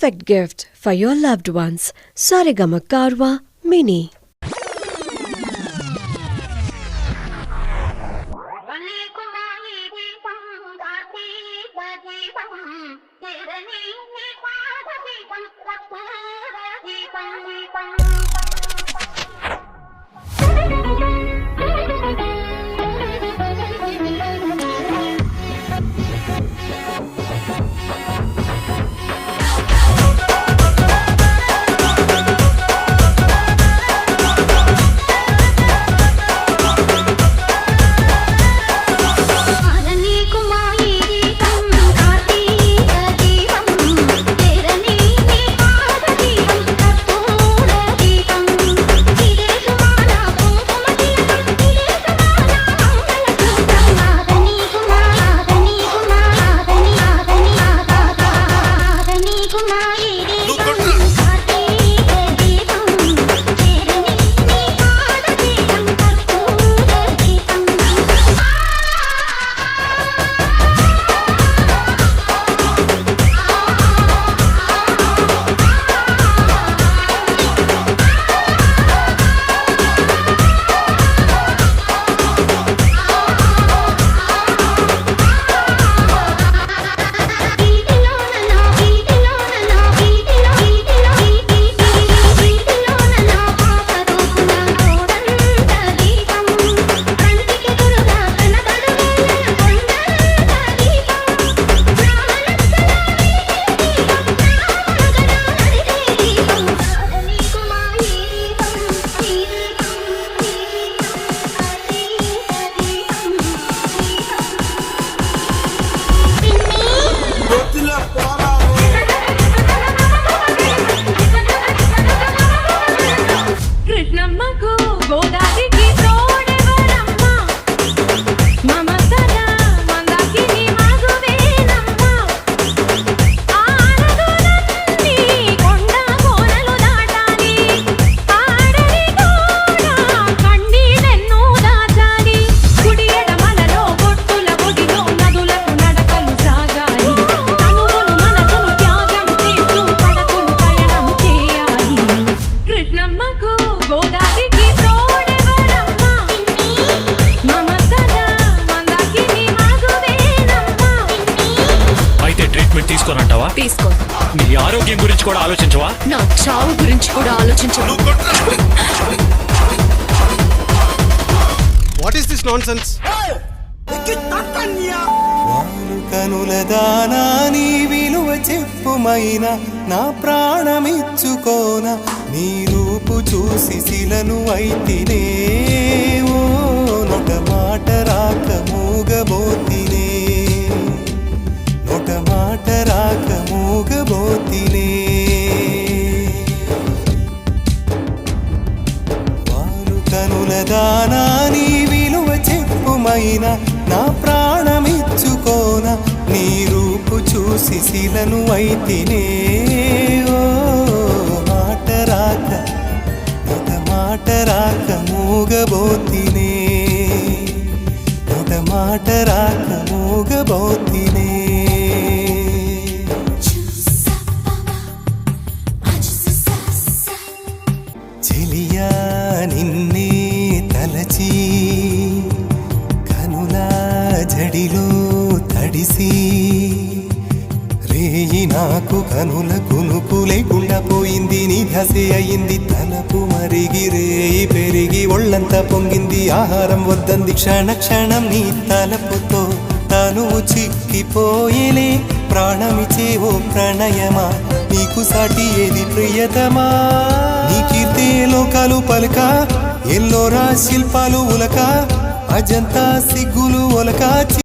perfect gift for your loved ones. Saregama Karwa Mini. తీసుకోనంటావా? తీసుకో. నీ ఆరోగ్యం గురించి కూడా ఆలోచించవా? నా చావు గురించి కూడా ఆలోచించవా? What is this nonsense? కనుల దానా నీ విలువ చెప్పుమైనా నా ప్రాణమిచ్చుకోన నీ రూపు చూసి శిలను అయితినే ఓ నొట మాట రాక మూగబోతినే నొట మాట రాక మూగబోతినే వారు కనుల దానా నీ విలువ చెప్పుమైనా నా ప్రాణమిచ్చుకోన నీ రూపు చూసి శిలను అయితినే ఓ మాట రాక నొట మాట రాక మూగబోతినే నొట మాట రాక మూగబోతినే చెలియా నిన్నే తలచి జడిలో తడిసి రేయి నాకు కనుల కునుకు లేకుండా పోయింది నీ ధసే అయింది తలపు మరిగి రేయి పెరిగి ఒళ్ళంతా పొంగింది ఆహారం వద్దంది క్షణ క్షణం నీ తలపుతో తను చిక్కిపోయేలే ప్రాణమిచే ఓ ప్రణయమా నీకు సాటి ఏది ప్రియతమా నీ కీర్తే లోకాలు పలక ఎల్లోరా శిల్పాలు ఉలక అజంతా సిగ్గులు ఒలక